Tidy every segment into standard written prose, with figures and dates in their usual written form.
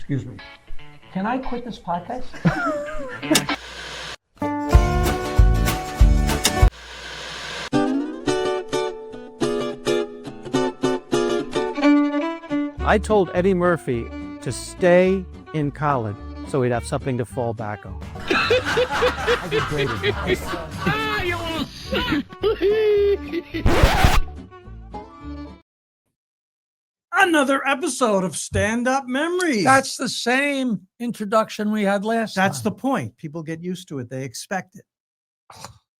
Excuse me. Can I quit this podcast? I told Eddie Murphy to stay in college so he'd have something to fall back on. I get great advice. Another episode of Stand Up Memories. That's the same introduction we had last time. That's the point. People get used to it. They expect it.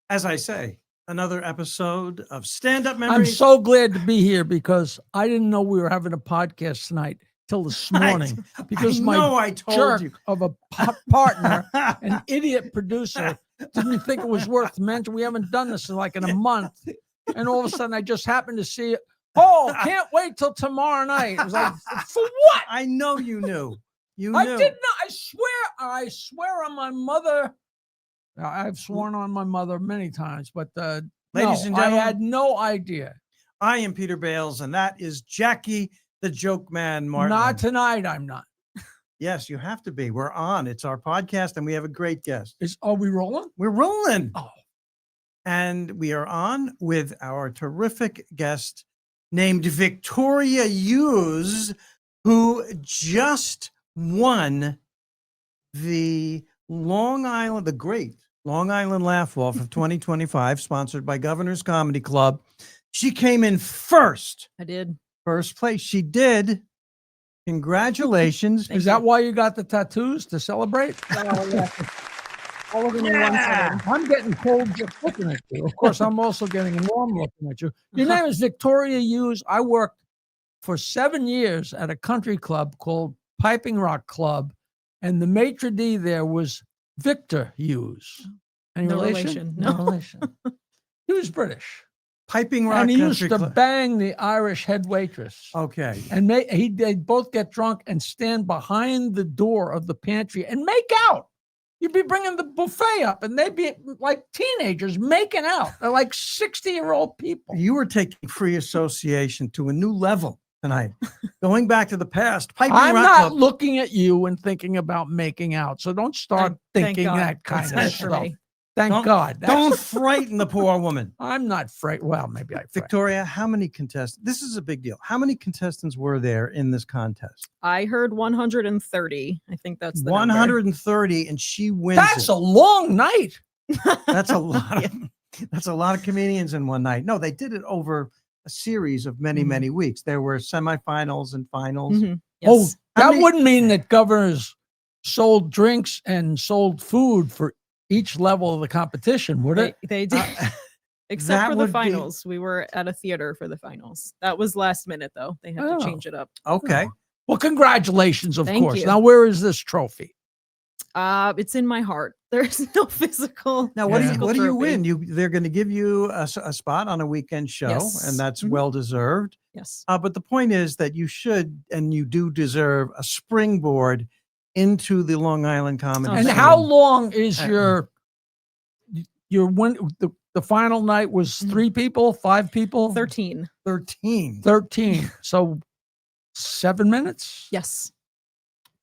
As I say, another episode of Stand Up I'm Memories. so glad to be here because I didn't know we were having a podcast tonight till this morning. Because I told jerk you. of a partner, an idiot producer, didn't think it was worth mentioning. We haven't done this in a month. And all of a sudden I just happened to see it. Oh, can't wait till tomorrow night. It was like, for what? I know you knew. I did not. I swear on my mother. I've sworn on my mother many times, but Ladies and gentlemen, I had no idea. I am Peter Bales, and that is Jackie, the joke man, Martling. Not tonight, I'm not. Yes, you have to be. We're on. It's our podcast, and we have a great guest. Are we rolling? We're rolling. Oh. And we are on with our terrific guest named Victoria Hughes, who just won the great Long Island Laugh Off of 2025, sponsored by Governor's Comedy Club. She came in first. I did. First place. She did. Congratulations. Is that why you got the tattoos to celebrate? Oh, yeah. All of them in one setting. I'm getting cold just looking at you. Of course, I'm also getting warm looking at you. Your name is Victoria Hughes. I worked for 7 years at a country club called Piping Rock Club, and the maitre d' there was Victor Hughes. Any No relation? relation. No. relation. He was British. Piping Rock And he used Country to Club? bang the Irish head waitress. Okay. And they'd both get drunk and stand behind the door of the pantry and make out. You'd be bringing the buffet up, and they'd be like teenagers making out. They're like 60-year-old people. You were taking free association to a new level tonight. Going back to the past. Piping I'm Rock not Club. looking at you and thinking about making out. So don't start Thank thinking God. that kind of That's for stuff. me. Thank God. Don't frighten the poor woman. I'm not afraid. Well, maybe I. Victoria, how many contestants? This is a big deal. How many contestants were there in this contest? I heard 130. I think that's the number. 130, and she wins. That's it. a long night. That's a lot. That's a lot of comedians in one night. No, they did it over a series of many, many weeks. There were semifinals and finals. Mhm. Oh, Yes. How that many- wouldn't mean that governors sold drinks and sold food for each level of the competition, would it? They did. that Except for would the be- finals. We were at a theater for the finals. That was last minute, though. They had Oh. to change it up. Okay. Well, congratulations, of Thank course. you. Now, where is this trophy? It's in my heart. There's no physical. Now, what Yeah. do you trophy. win? They're going to give you a spot on a weekend show, Yes. and that's Mhm. well deserved. Yes. But the point is that you should and you do deserve a springboard into the Long Island comedy. Oh, And scene. how long is Uh, your win? The final night was 3 people, 5 people, 13. 13. 13. So 7 minutes. Yes.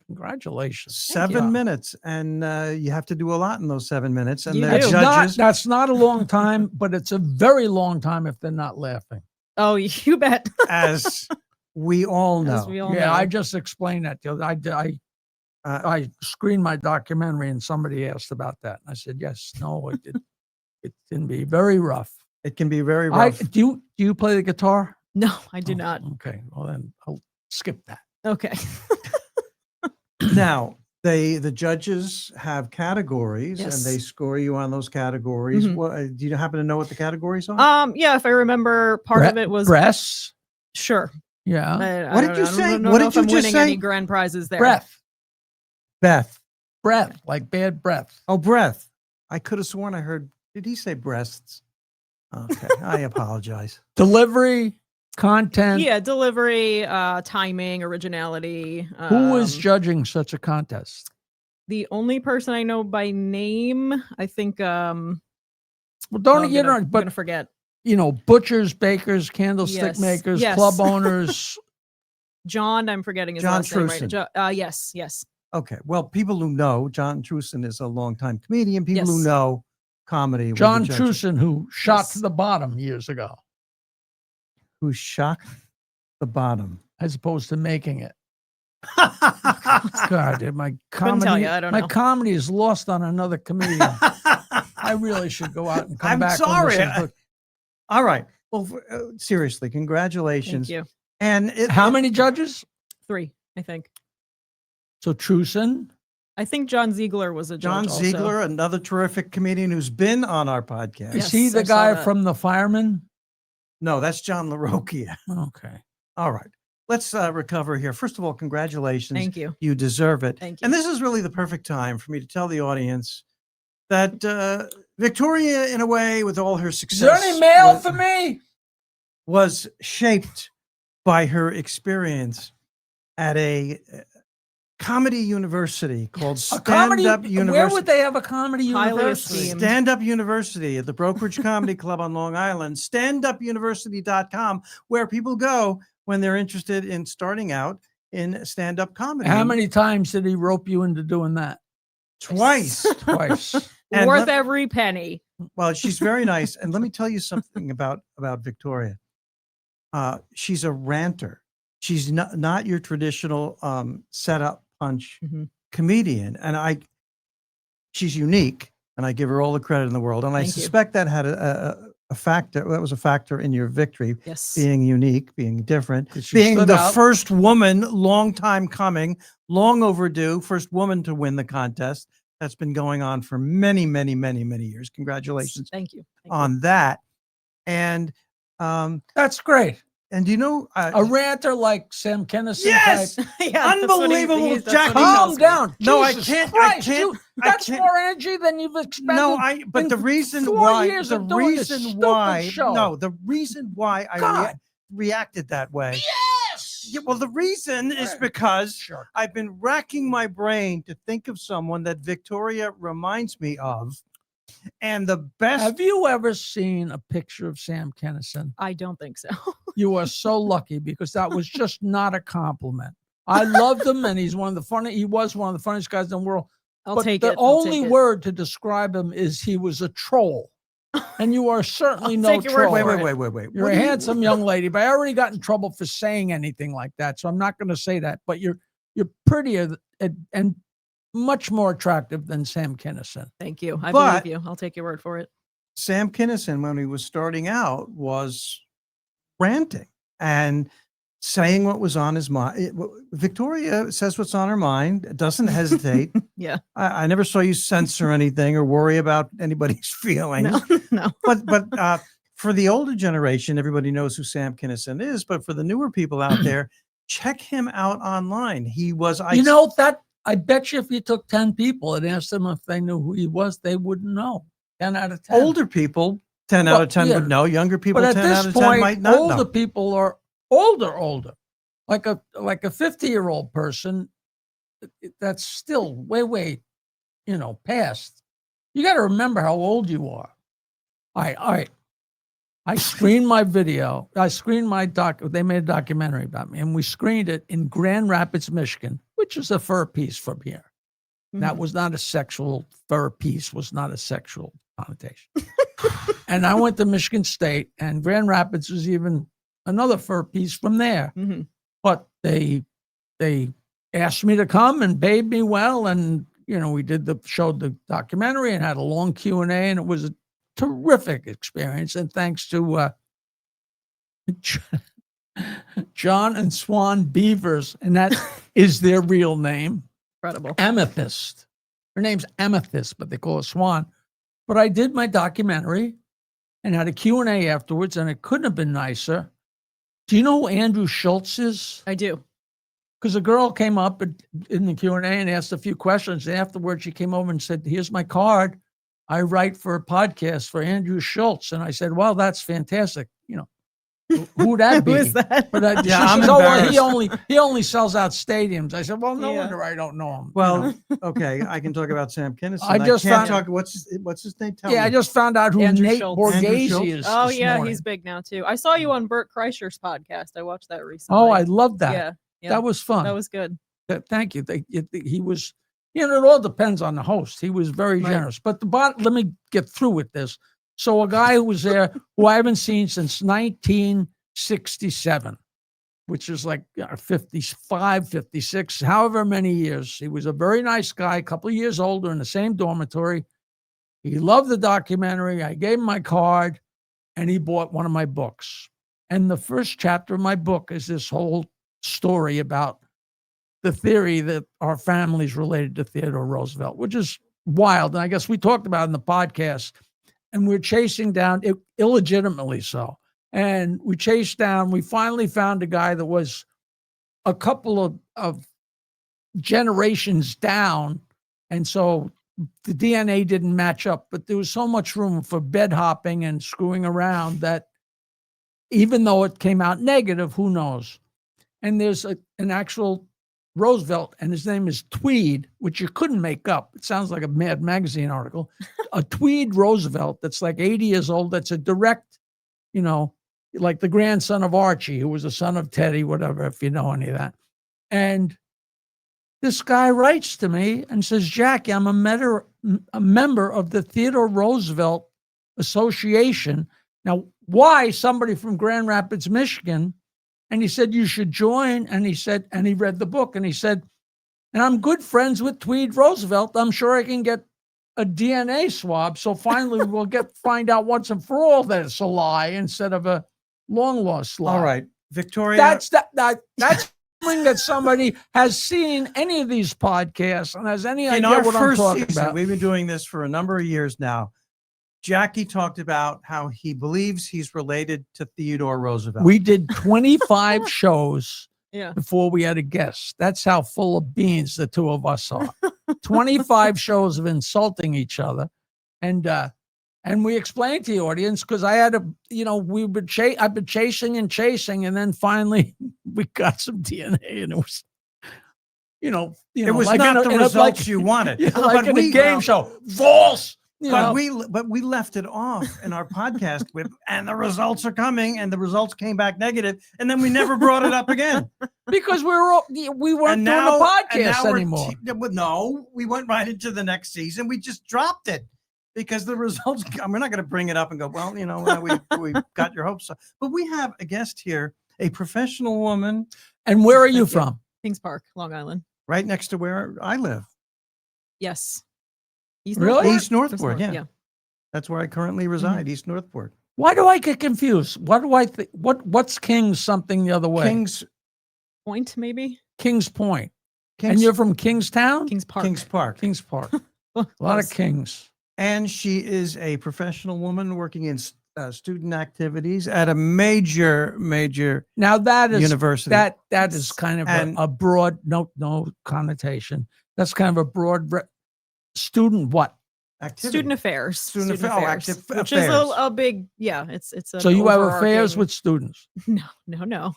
Congratulations. 7 minutes, and you have to do a lot in those 7 minutes. And You the do. That's judges. that's not a long time, but it's a very long time if they're not laughing. Oh, you bet. as we all know. As we all Yeah, know. I just explained that. I screened my documentary and somebody asked about that. And I said, yes, no, it can be very rough. It can be very rough. Do you play the guitar? No, I do Oh, not. Okay, well then I'll skip that. Okay. Now, the judges have categories, Yes. and they score you on those categories. Mhm. What, do you happen to know what the categories are? Yeah, if I remember, part of it was breasts. sure. Yeah, What did you say? Don't What know did if you I'm just winning say? any grand prizes there. breath, Beth. like bad breath. Oh, breath. I could have sworn I heard. Did he say breasts? Okay, I apologize. Delivery, content. Yeah, delivery, timing, originality. Who is judging such a contest? The only person I know by name? I think. Well, I'm don't you know? I'm But gonna forget. butchers, bakers, candlestick Yes, makers, yes. club owners, John, I'm forgetting his John last name Truson. right. Yes. Okay. Well, people who know John Truson is a longtime comedian. People who Yes. know comedy. will be John judging. Truson, who shot to Yes. the bottom years ago, Who shocked the bottom. as opposed to making it. God, my Couldn't comedy, tell you, I don't my know. comedy is lost on another comedian. I really should go out and come I'm back. when sorry. this is- All right. Well, seriously, congratulations. Thank you. And How many judges? 3, I think. So Truson, I think John Ziegler was a judge. John also. Ziegler, another terrific comedian who's been on our podcast. is Yes, he the I saw guy that. from The Fireman? No, that's John LaRocchia. Okay. All right. Let's recover here. First of all, congratulations. Thank you. You deserve it. Thank you. And this is really the perfect time for me to tell the audience that Victoria, in a way, with all her Is success, there any mail for me? was shaped by her experience at a comedy university called A comedy? Stand Up Where University. would they have a comedy Highly university? esteemed. Stand Up University at the Brokerage Comedy Club on Long Island, standupuniversity.com, where people go when they're interested in starting out in stand-up comedy. How many times did he rope you into doing that? Twice. Twice. And Worth let- every penny. Well, she's very nice. And let me tell you something about Victoria. She's a ranter. She's not your traditional setup punch Mhm. comedian. And she's unique, and I give her all the credit in the world. And I Thank you. suspect that had a factor. That was a factor in your victory, Yes. being unique, being different, 'Cause she being stood the out. first woman, long time coming, long overdue, first woman to win the contest. That's been going on for many, many, many, many years. Congratulations Thank you. Thank you. on that. And That's great. you know, A ranter like Sam Kinison yes, type. Yeah, that's what unbelievable, that's what Jackie. he tells Calm me. down. No, I Jesus can't- I Christ, can't- you- I that's can't- more energy than you've expended. no, but in the reason 4 why, years the of doing this reason stupid why, show. no, the reason why I God. reacted that way. Yes. Yeah, well, the reason is Right. because Sure. I've been racking my brain to think of someone that Victoria reminds me of. And the best, Have you ever seen a picture of Sam Kinison? I don't think so. You are so lucky because that was just not a compliment. I loved him, and he was one of the funniest guys in the world. I'll But take the it. I'll only take it. word to describe him is he was a troll. And you are certainly I'll no take your word troll. wait, for wait, it. wait, wait, wait. You're What a do you- handsome young lady, but I already got in trouble for saying anything like that, so I'm not going to say that. But you're prettier and much more attractive than Sam Kinison. Thank you. I But- believe you. I'll take your word for it. Sam Kinison, when he was starting out, was ranting and saying what was on his mind. Victoria says what's on her mind, doesn't hesitate. Yeah. I never saw you censor anything or worry about anybody's feelings. No, no. But for the older generation, everybody knows who Sam Kinison is. But for the newer people out there, check him out online. He was, You know that I bet you if you took 10 people and asked them if they knew who he was, they wouldn't know. 10 out of 10. older people, 10 out Well, of 10 yeah. would know. Younger people, But 10 at out this of 10 point, might not older know. people are older. Like a 50-year-old person that's still way, past. You got to remember how old you are. All right. I screened my video. I screened my they made a documentary about me, and we screened it in Grand Rapids, Michigan, which is a fur piece from here. That was not a sexual fur piece, was not a sexual connotation. And I went to Michigan State, and Grand Rapids was even another fur piece from there. Mhm. But they asked me to come and paid me well, and we showed the documentary and had a long Q&A, and it was a terrific experience. And thanks to John and Swan Beavers, and that is their real name. Incredible. Amethyst. Her name's Amethyst, but they call her Swan. But I did my documentary and had a Q&A afterwards, and it couldn't have been nicer. Do you know who Andrew Schultz is? I do. Because a girl came up in the Q&A and asked a few questions. And afterwards, she came over and said, "Here's my card. I write for a podcast for Andrew Schultz." And I said, "Well, that's fantastic. Who would that be?" Who is that? But Yeah, she I'm says, "Oh, well, embarrassed. he only sells out stadiums." I said, "Well, no Yeah. wonder I don't know him." Well, okay, I can talk about Sam Kinison. I just can't found- talk. What's his name? Tell Yeah, me. I just found out who Andrew Nate Schultz. Andrew Borghese Schultz? is. Oh this yeah, morning. he's big now too. I saw you on Bert Kreischer's podcast. I watched that recently. Oh, I love that. Yeah, Yeah, That was fun. that was good. Thank you. He was, it all depends on the host. He was very Right. generous. But let me get through with this. So a guy who was there who I haven't seen since 1967, which is like 55, 56, however many years. He was a very nice guy, a couple of years older, in the same dormitory. He loved the documentary. I gave him my card, and he bought one of my books. And the first chapter of my book is this whole story about the theory that our family's related to Theodore Roosevelt, which is wild. And I guess we talked about it in the podcast, and we're chasing down it illegitimately so. And we finally found a guy that was a couple of generations down. And so the DNA didn't match up, but there was so much room for bed hopping and screwing around that even though it came out negative, who knows? And there's an actual Roosevelt, and his name is Tweed, which you couldn't make up. It sounds like a Mad Magazine article. A Tweed Roosevelt that's like 80 years old, that's a direct, like the grandson of Archie, who was the son of Teddy, whatever, if you know any of that. And this guy writes to me and says, Jackie, I'm a member of the Theodore Roosevelt Association. Now, why somebody from Grand Rapids, Michigan? And he said, you should join. And he read the book, and he said, and I'm good friends with Tweed Roosevelt. I'm sure I can get a DNA swab. So finally we'll find out once and for all that it's a lie instead of a long lost lie. All right, Victoria. That's assuming that somebody has seen any of these podcasts and has any in idea our what I'm first talking season, about. we've been doing this for a number of years now. Jackie talked about how he believes he's related to Theodore Roosevelt. We did 25 shows Yeah. before we had a guest. That's how full of beans the two of us are. 25 shows of insulting each other. And we explained to the audience, because I had I've been chasing, and then finally we got some DNA, and it was, it was like not the results like, you wanted. like in a game show. False. But we left it off in our podcast and the results are coming, and the results came back negative, and then we never brought it up again because we weren't doing the podcast anymore. No, we went right into the next season. We just dropped it because the results. We're not going to bring it up and go, well, we got your hopes up. But we have a guest here, a professional woman. And where are you from? Kings Park, Long Island. Right next to where I live. Yes. Really? East Northport, yeah. Yeah. That's where I currently reside, East Northport. Why do I get confused? What do I think? What's Kings something the other way? Kings Point, maybe? Kings Point. And you're from Kingstown? Kings Park. Kings Park. Kings Park. A lot of Kings. And she is a professional woman working in student activities at a major now that is university. That is kind of a broad, no connotation. That's kind of a broad student what? Activity. Student affairs. Student affairs. Which is a big, it's a. So you have affairs with students? No.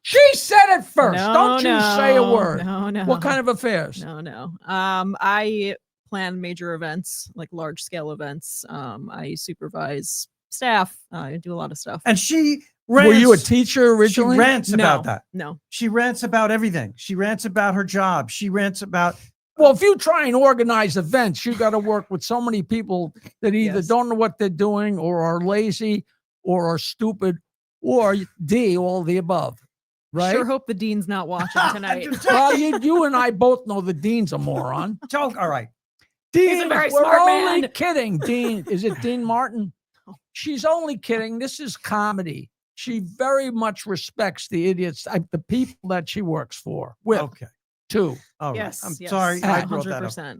She said it first. Don't you say a word. No. What kind of affairs? No. I plan major events, like large scale events. I supervise staff. I do a lot of stuff. And she rants. Were you a teacher originally? She rants about that. No. She rants about everything. She rants about her job. She rants about. Well, if you try and organize events, you got to work with so many people that either don't know what they're doing, or are lazy, or are stupid, or D, all the above. Right? Sure hope the dean's not watching tonight. Well, you and I both know the dean's a moron. All right. Dean, He's a very we're smart only man. kidding. Dean, is it Dean Martin? She's only kidding. This is comedy. She very much respects the idiots, the people that she works for. Okay. Too. All right. Yes. I'm sorry. I brought that up. 100%.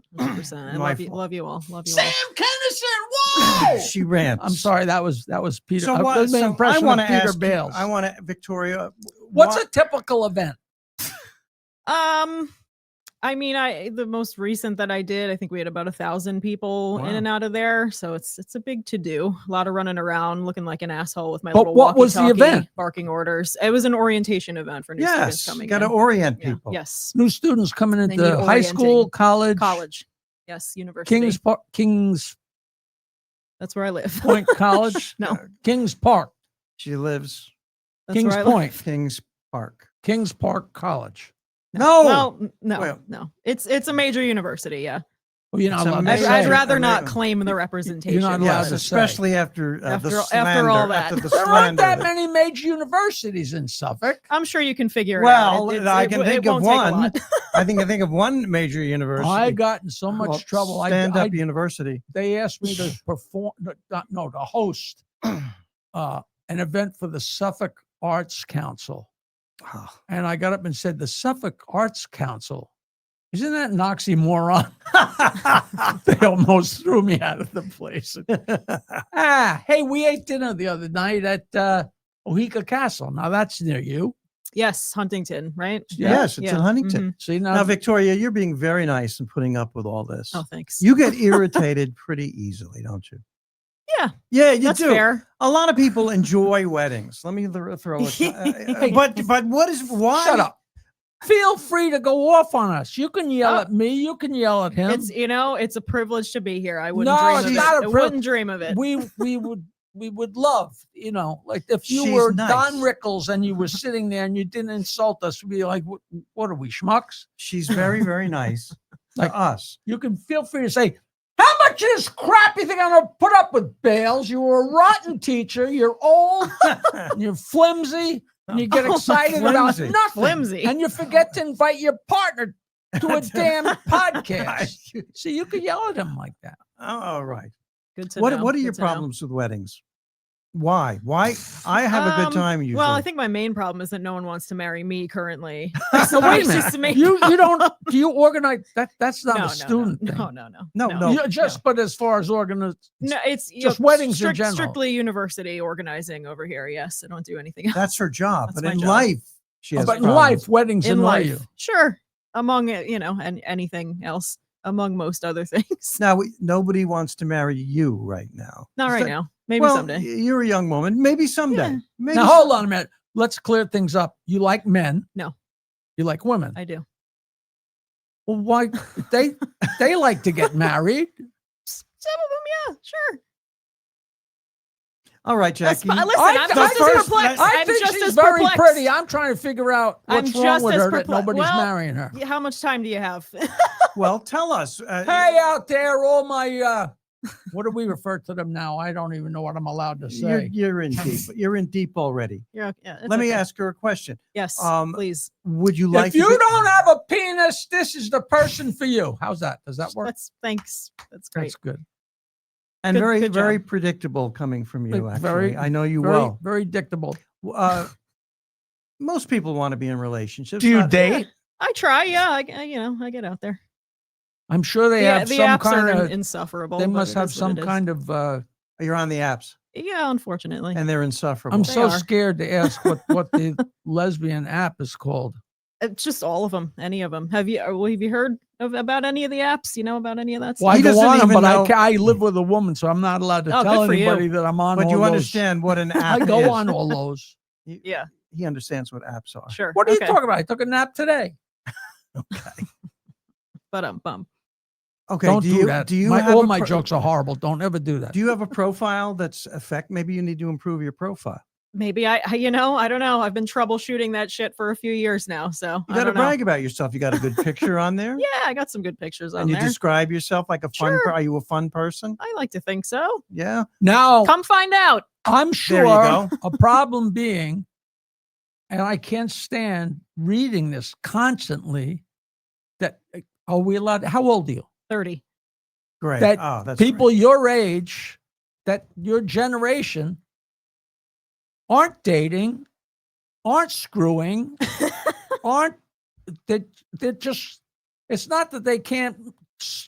My Love you all. Love you Sam all. Kennison, whoa! She rants. I'm sorry. That was Peter. So what? That was my impression of Peter ask Bales. I want to, Victoria. What's a typical event? I mean, the most recent that I did, I think we had about 1,000 people in and out of there. So it's a big to do. A lot of running around, looking like an asshole with my little what was the event? Barking orders. It was an orientation event for new students coming in. Got to orient people. Yes. New students coming They into need high school, orienting. college. Yes, university. Kings That's where I live. Point College. No. Kings Park. She lives That's Kings where I Point. live. Kings Park. Kings Park College. No. Well, no, Well- no. It's a major university. Yeah. Well, you're not It's allowed to amazing. I'd say. rather not Amazing. claim the representation. not allowed Yes, to especially after After- the after slander. all that. After the There aren't slander. that many major universities in Suffolk. I'm sure you can figure it Well, out. I can think of won't take a one. lot. I think of one major university. I got in so much called trouble. Stand Up I University. they asked me to perform, to host an event for the Suffolk Arts Council. And I got up and said, the Suffolk Arts Council, isn't that an oxymoron? They almost threw me out of the place. Hey, we ate dinner the other night at Oheka Castle. Now that's near you. Yes, Huntington, right? Yes, it's in Huntington. Mhm. See, Now, Victoria, you're being very nice and putting up with all this. Oh, thanks. You get irritated pretty easily, don't you? Yeah, Yeah, you that's do. fair. A lot of people enjoy weddings. Let me throw it. But what is why? shut up. Feel free to go off on us. You can yell Oh. at me. You can yell at him. It's a privilege to be here. I wouldn't No, dream it's of not it. a I priv- wouldn't dream of it. we would love, like if you She's were nice. Don Rickles and you were sitting there and you didn't insult us, we'd be like, what are we, schmucks? She's very, very nice Like- to us. You can feel free to say, how much of this crap you think I'm gonna put up with, Bales? You were a rotten teacher, you're old, and you're flimsy, and you get excited about Flimsy. nothing. Flimsy. And you forget to invite your partner to a damn podcast. See, you could yell at him like that. Oh, all right. Good to know. What are your Good to know. problems with weddings? Why? I have a good time usually. Well, I think my main problem is that no one wants to marry me currently. So wait a It's just minute. me. You don't do you organize that? That's not no, a student no, thing. No. You but as far as No, it's Just weddings in general. Strictly university organizing over here. Yes, I don't do anything else. that's her job. That's But my in job. life, she has but in problems. life, weddings In annoy life, you. sure. Among and anything else, among most other things. Now, nobody wants to marry you right now. Not Is right that- now. Maybe well, someday. You're a young woman. Maybe someday. Yeah. Maybe Now hold on a minute. Let's clear things up. You like men? No. You like women? I do. Well, why they like to get married? Some of them, yeah, sure. All right, That's Jackie. fine. Listen, I- I'm the just first- as perplexed. I I'm think just she's as very perplexed. pretty. I'm trying to figure out I'm what's wrong just with as her that perplex- nobody's well, marrying her. How much time do you have? Well, tell us. Hey, out there, all my what do we refer to them now? I don't even know what I'm allowed to say. you're in deep. You're in deep already. Yeah, it's Let me okay. ask her a question. Yes, please. Would you like If you to be- don't have a penis, this is the person for you. How's that? Does that work? Thanks. That's great. That's good. and good- very, good very job. predictable coming from you, Like, actually. very- I know you Very, well. very dictable. Most people want to be in relationships. Do you not- date? I try. Yeah, I get out there. I'm sure they have the some apps kind are of. insufferable. They but must it have is what some it is. kind of. You're on the apps, Yeah, unfortunately. and they're insufferable. I'm They so are. scared to ask what the lesbian app is called. It's just all of them, any of them. Have you heard about any of the apps? You know about any of that Well, I He stuff? go doesn't on them, even but know- I live with a woman, so I'm not allowed to Oh, tell good for you. anybody that I'm on. But all you those. understand what an app I go is. on all those. Yeah, He understands what apps are. sure. What are you okay. talking about? I took a nap today. But bum. Okay. Don't do do you, that. Do you My, have all a my pro- jokes are horrible. Don't ever do that. Do you have a profile that's effect? Maybe you need to improve your profile. Maybe I don't know. I've been troubleshooting that shit for a few years now. So You I got to don't know. brag about yourself. You got a good picture on there. Yeah, I got some good pictures on And you there. describe yourself like a fun. Sure. Are you a fun person? I like to think so. Yeah. Now, Come find out. I'm There you sure go. a problem being, and I can't stand reading this constantly, that are we allowed? How old are you? 30. Great. That Oh, that's People great. your age, that your generation, aren't dating, aren't screwing, aren't they're just. It's not that they can't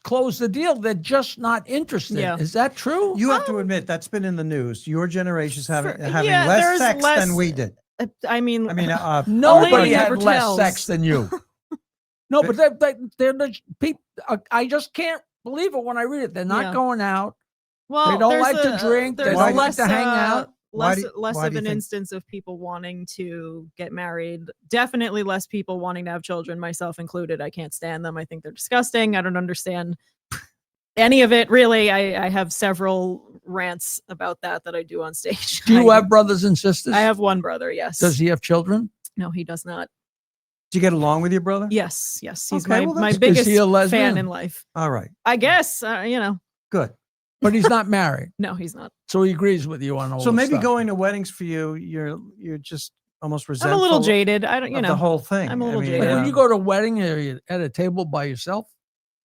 close the deal; they're just not interested. Yeah. Is that true? You have to admit that's been in the news. Your generation's having yeah, less there's sex less- than we did. I mean, I mean, Nobody never had less tells. sex than you. No, but they're the people. I just can't believe it when I read it. They're not Yeah. going out. well, they don't there's like to drink, they there's don't like less, to hang out. Why Less, do- less why of do you an think- instance of people wanting to get married. Definitely less people wanting to have children, myself included. I can't stand them. I think they're disgusting. I don't understand any of it, really. I have several rants about that I do on stage. Do you I have brothers and sisters? I have one brother, yes. Does he have children? No, he does not. Do you get along with your brother? Yes, yes. He's Okay, my, well, my that's- biggest Is he a lesbian? fan in life. All right. I guess, Good. But he's not married, no, he's not. so he agrees with you on all. So this maybe stuff. going to weddings for you, you're just almost I'm resentful a little jaded. I don't, of the whole thing. I'm a little But jaded. when you go to a wedding, are you at a table by yourself?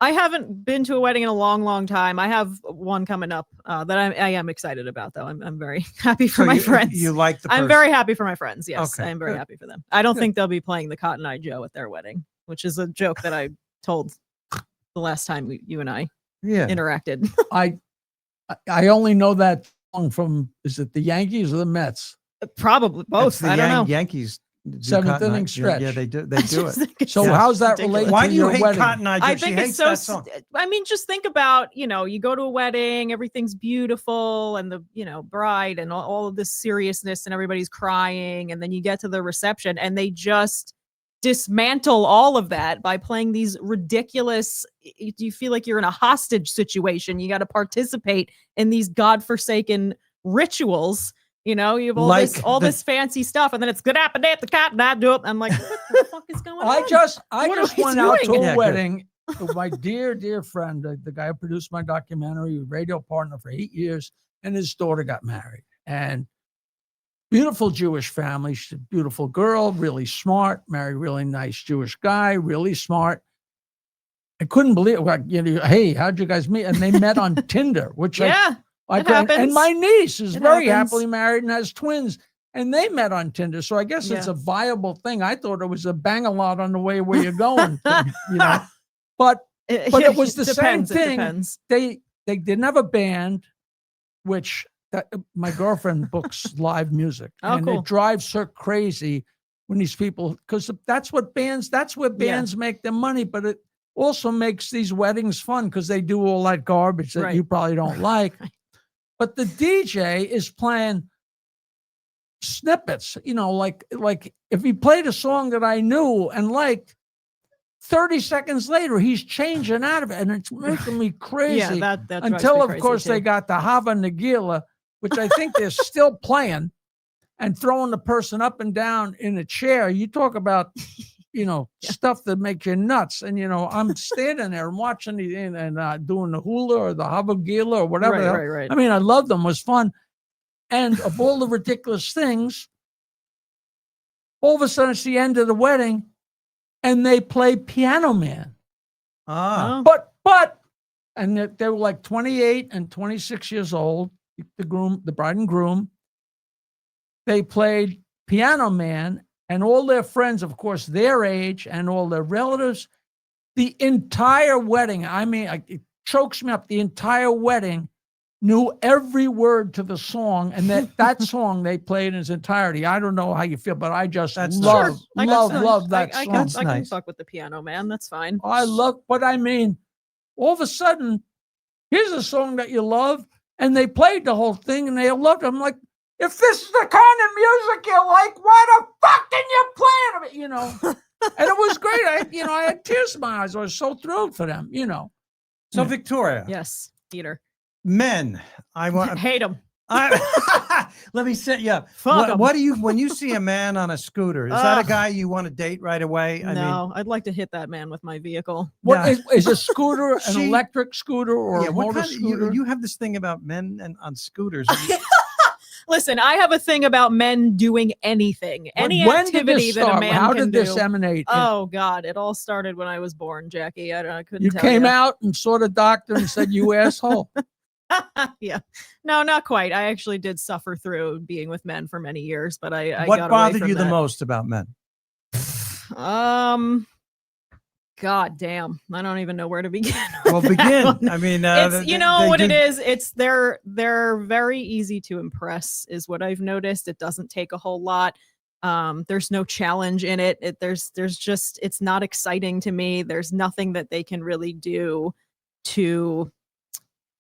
I haven't been to a wedding in a long, long time. I have one coming up that I am excited about, though. I'm very happy for So my you, friends. You like the person. I'm very happy for my friends. Yes, Okay, I am very good. happy for them. I don't Good. think they'll be playing the Cotton Eye Joe at their wedding, which is a joke that I told the last time you and I Yeah. interacted. I only know that song from, is it the Yankees or the Mets? Probably both. That's the I don't know. Yankees. do Seventh Cotton Eye. inning Yeah, stretch. Yeah, they do. They I do just it. think it's So Yeah. how's that ridiculous. relate Why to do you your hate wedding? Cotton Eye Joe? I She think it's hates so. that song. I mean, just think about, you go to a wedding, everything's beautiful, and the bride and all of this seriousness, and everybody's crying, and then you get to the reception, and they just dismantle all of that by playing these ridiculous. You feel like you're in a hostage situation. You got to participate in these godforsaken rituals. You have all this fancy stuff, and then it's good appetite, the Cotton Eye Joe. I'm like, what the fuck is going on? I just What are we went out to doing? a Yeah, good. wedding with my dear friend, the guy who produced my documentary, radio partner for 8 years, and his daughter got married. And beautiful Jewish family. She's a beautiful girl, really smart, married a really nice Jewish guy, really smart. I couldn't believe it. Like, hey, how'd you guys meet? And they met on Tinder, which Yeah. I It couldn't- and happens. my niece is It very happens. happily married and has twins. And they met on Tinder. So I guess it's Yeah. a viable thing. I thought it was a bang-a-lot on the way where you're going. But it was the same Depends, it thing. depends. they didn't have a band, which my girlfriend books live music. Oh, and cool. it drives her crazy when these people, because that's where bands make their money, but it also makes these weddings fun because they do all that garbage that Right. you probably don't like. But the DJ is playing snippets, like if he played a song that I knew and liked, 30 seconds later he's changing out of it, and it's making me crazy. Yeah, that drives Until me of crazy, course too. they got the Hava Nagila, which I think they're still playing, and throwing the person up and down in a chair. You talk about stuff that makes you nuts. And I'm standing there and watching and doing the hula or the Hava Gila or whatever. the hell. Right. I mean, I loved them. It was fun. And of all the ridiculous things, all of a sudden it's the end of the wedding and they play Piano Man. Ah. Oh. But and they were like 28 and 26 years old, the bride and groom. They played Piano Man, and all their friends, of course, their age, and all their relatives. The entire wedding, I mean, it chokes me up. The entire wedding knew every word to the song, and that song they played in its entirety. I don't know how you feel, but I just That's love nice. love that I song. That's can nice. fuck with the Piano Man. That's fine. I love, but I mean, all of a sudden, here's a song that you love, and they played the whole thing, and they loved it. I'm like, if this is the kind of music you like, why the fuck didn't you play it? And it was great. I had tears in my eyes. I was so thrilled for them. So Victoria, Yes, Peter. men, I want. Hate him. Let me set you up. Fuck 'em. What do you when you see a man on a scooter? Is that a Ugh. guy you want to date right away? No, I'd like to hit that man with my vehicle. What Yeah. is a scooter, an She- electric scooter, or yeah, a what motor kind of, scooter? you have this thing about men and on scooters. Listen, I have a thing about men doing anything, any When did activity this that a start? man How can did this do. emanate? Oh God, it all started when I was born, Jackie. I couldn't. You tell came ya. out and saw the doctor and said, "You asshole." Yeah, no, not quite. I actually did suffer through being with men for many years, but I What got away bothered from you the that. most about men? God damn, I don't even know where to begin. Well, with that begin. one. I mean, It's they what do- it is. It's they're very easy to impress, is what I've noticed. It doesn't take a whole lot. There's no challenge in it. There's just, it's not exciting to me. There's nothing that they can really do to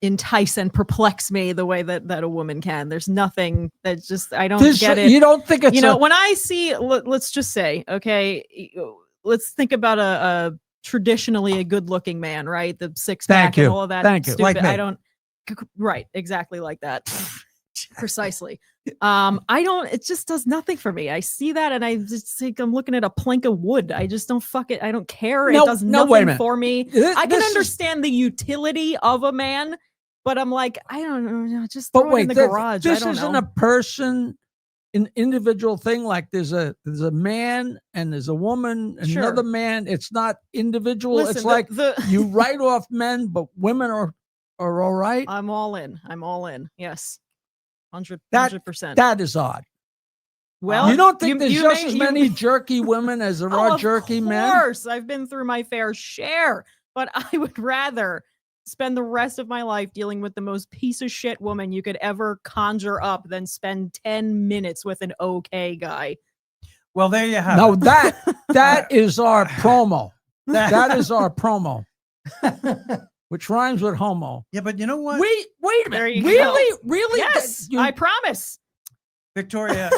entice and perplex me the way that a woman can. There's nothing that just, I don't get it. You don't think it's When I see, let's just say, okay, let's think about a traditionally a good looking man, right? The six Thank pack and you. all of that. Thank you. Stupid. Like me. I don't, right. Exactly like that. Precisely. It just does nothing for me. I see that and I just think I'm looking at a plank of wood. I just don't I don't care. It does No, wait a nothing minute. for me. I can This is- understand the utility of a man, but I'm like, I don't know, just But throw it in wait, the garage. this I don't isn't know. a person, an individual thing. Like there's a man and there's a woman and Sure. another man. It's not individual. Listen, it's like the you write off men, but women are all right. I'm all in. I'm all in. Yes. 100%. That is odd. Well, you don't think there's you just may- as you- many jerky women as there are jerky men? Of course, I've been through my fair share, but I would rather spend the rest of my life dealing with the most piece of shit woman you could ever conjure up than spend 10 minutes with an okay guy. Well, there you have No, it. that is our promo. That- That is our promo, which rhymes with homo. Yeah, but you know what? Wait a There minute. you go. Really? Yes, I promise. Victoria,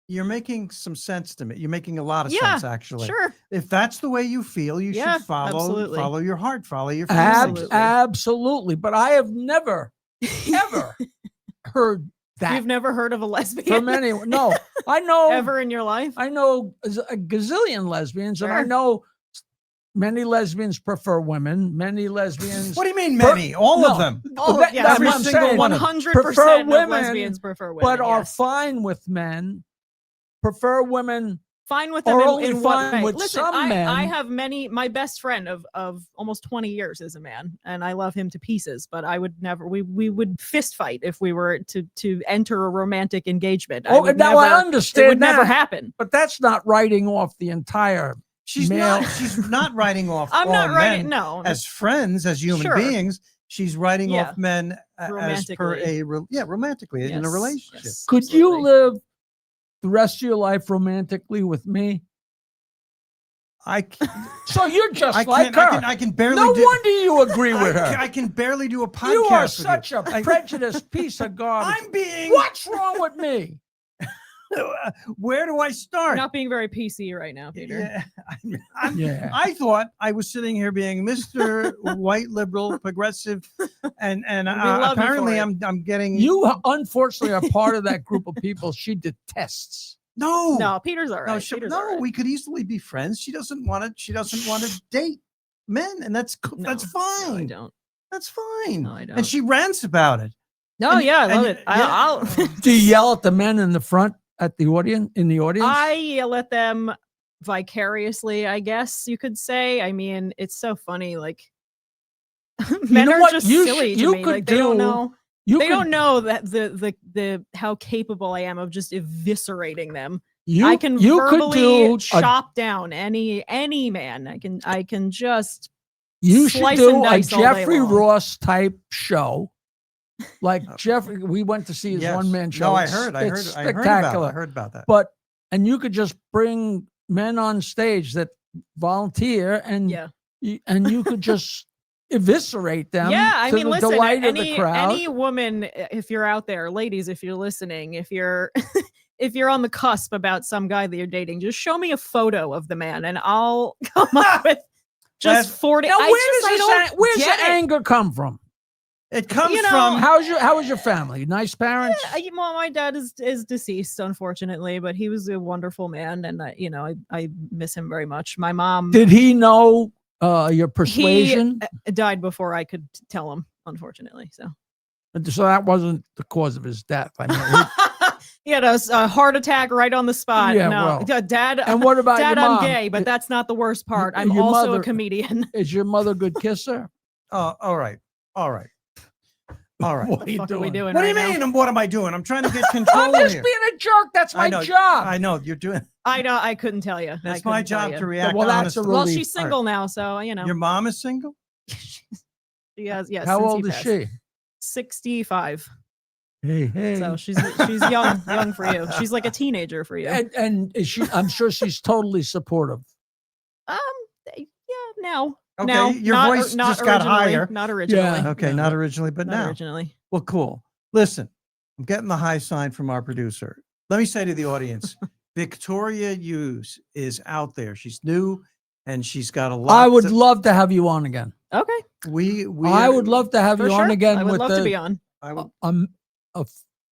you're making some sense to me. You're making a lot of Yeah, sense, actually. Sure. If that's the way you feel, you Yeah, should follow absolutely. your heart, follow your feelings. Absolutely. Absolutely. But I have never, ever heard that You've never heard of a lesbian from anyone. No, I know ever in your life? I know a gazillion lesbians, and I Sure. know many lesbians prefer women. Many lesbians. What do you mean, many? All of No. them. Oh, that- yeah, that's every what I'm single saying. one of them. 100% Prefer of women, lesbians prefer women, but are yes. fine with men. Prefer women. Fine with them Or in, only in what fine way? with Listen, some I men. have my best friend of almost 20 years is a man, and I love him to pieces, but I would never, we would fist fight if we were to enter a romantic engagement. Oh, now I It understand would never that. happen. But that's not writing off the entire. She's male. not writing off I'm all not writing, men no. as friends, as human Sure. beings. She's writing Yeah. off men as per Romantically. romantically in a Yes, relationship. yes, Could you absolutely. live the rest of your life romantically with me? I can, So you're just I like can, her. I can barely. No do, wonder you agree with her. I can barely do a podcast. You are with such a prejudiced piece of garbage. I'm being. What's wrong with me? Where do I You're start? not being very PC right now, Peter. Yeah, Yeah. I thought I was sitting here being Mr. White liberal progressive, and love you apparently for it. I'm getting You unfortunately are part of that group of people she detests. No, Peter's all right. no, Peter's all right. we could easily be friends. She doesn't want to. She doesn't want to date men, and that's No, that's No, I fine. don't. That's fine. No, I don't. And she rants about it. No, and- yeah, I love and- it. yeah. I'll Do you yell at the men in the front at the audience? In the audience? I yell at them vicariously, I guess you could say. I mean, it's so funny. Like, men know are what? just You silly should- to you me. could Like, they don't do- know. you They could, don't know that the how capable I am of just eviscerating them. You, I can you could verbally do a, chop down any man. I can just you should slice do and a dice all day Jeffrey long. Ross type show. Like Jeffrey, we went to see his Yes. one man show. No, I It's- heard. I it's heard. I heard about. spectacular. I heard about that. But and you could just bring men on stage that volunteer and Yeah. and you could just eviscerate them. Yeah, I to mean, the listen, delight of the any crowd. any woman, if you're out there, ladies, if you're listening, if you're if you're on the cusp about some guy that you're dating, just show me a photo of the man, and I'll come up with just 40. Now, I don't where's get the it. anger come from? It comes You know, from. How was your family? Nice parents? Well, my dad is deceased, unfortunately, but he was a wonderful man, and I miss him very much. My mom Did he know your persuasion? he died before I could tell him, unfortunately. So that wasn't the cause of his death. I mean, he had a heart attack right on the spot. Yeah, no, well. Dad. and what about Dad, your mom? I'm gay, but that's not the worst part. I'm your also mother- a comedian. Is your mother a good kisser? Oh, all right. All right. What are What you the fuck are we doing? doing? do you right mean? now? And what am I doing? I'm trying to get control I'm just here. being a jerk. That's my I know. job. I know you're doing. I know. I couldn't tell you. That's my job to react. Well, that's a honestly. Well, relief. she's single now, so you know. Your mom is single. She has. Yes. How since he old is passed. she? 65. Hey. So she's young for you. She's like a teenager for you. and is she? I'm sure she's totally supportive. Yeah. Now. Okay, Now, your not- voice not just got originally, higher. Not originally. Yeah. Okay, No. not originally, but Not now. originally. Well, cool. Listen, I'm getting the high sign from our producer. Let me say to the audience, Victoria Hughes is out there. She's new, and she's got a lot. I would love to have you on again. Okay. We. I would love to have For you sure. on again I would with love to be on. I would. a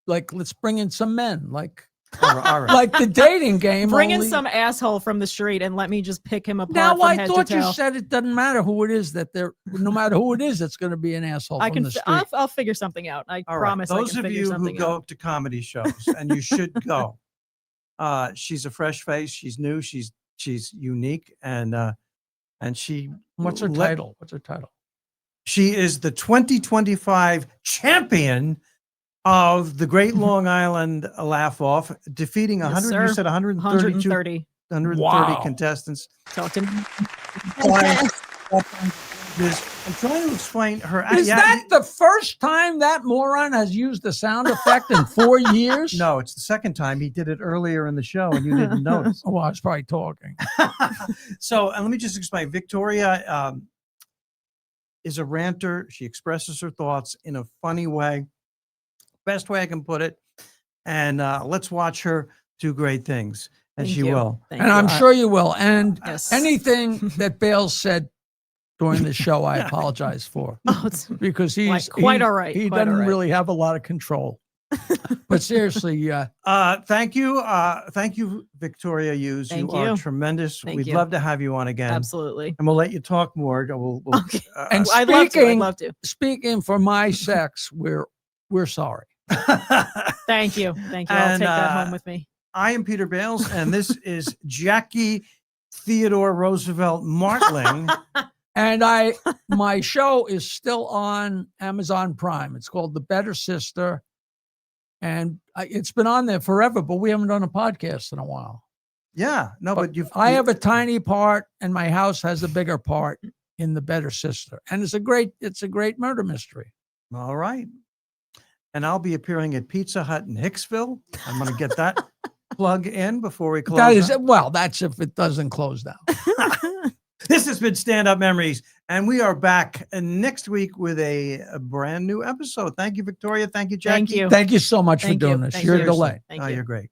let's bring in some men, like All right. like the dating game. Bring in only- some asshole from the street and let me just pick him apart. Now from I head thought to you toe. said it doesn't matter who it is that they're. No matter who it is, it's going to be an asshole I from can. the street. I'll figure something out. I All right. promise. I Those can of figure you who something go out. to comedy shows, and you should go. She's a fresh face. She's new. She's unique, and she. What's her let- title? What's her title? She is the 2025 champion of the Great Long Island Laugh Off, defeating Yes, 100. You sir. said 132, 130. 130 Wow. contestants. Talking. I'm trying to explain her. Is that the first time that moron has used the sound effect in 4 years? No, it's the second time. He did it earlier in the show, and you didn't notice. Oh, well, I was probably talking. So let me just explain. Victoria is a ranter. She expresses her thoughts in a funny way, best way I can put it. And let's watch her do great things, and Thank she you. will. Thank And you. I'm sure you will. And Yes. anything that Bales said during the show, I apologize for, Oh, it's because he's quite all right, He quite all doesn't right. really have a lot of control. But seriously, Thank you. Thank you, Victoria Hughes. Thank you are you. tremendous. Thank We'd you. love to have you on again. absolutely. And we'll let you talk more. We'll, Okay. And I'd love to. I'd speaking- love to. speaking for my sex, we're sorry. Thank you. Thank you. I'll And, take that home with me. I am Peter Bales, and this is Jackie Theodore Roosevelt Martling. And my show is still on Amazon Prime. It's called The Better Sister. And it's been on there forever, but we haven't done a podcast in a while. Yeah, no, but I have a tiny part, and my house has a bigger part in The Better Sister. And it's a great murder mystery. All right. And I'll be appearing at Pizza Hut in Hicksville. I'm going to get that plug in before we close. That is up. well, that's if it doesn't close down. This has been Stand Up Memories, and we are back next week with a brand new episode. Thank you, Victoria. Thank you, Jackie. Thank you. Thank you so much Thank for you. doing this. Thank You're a you. delight. Thank Oh, you. you're great.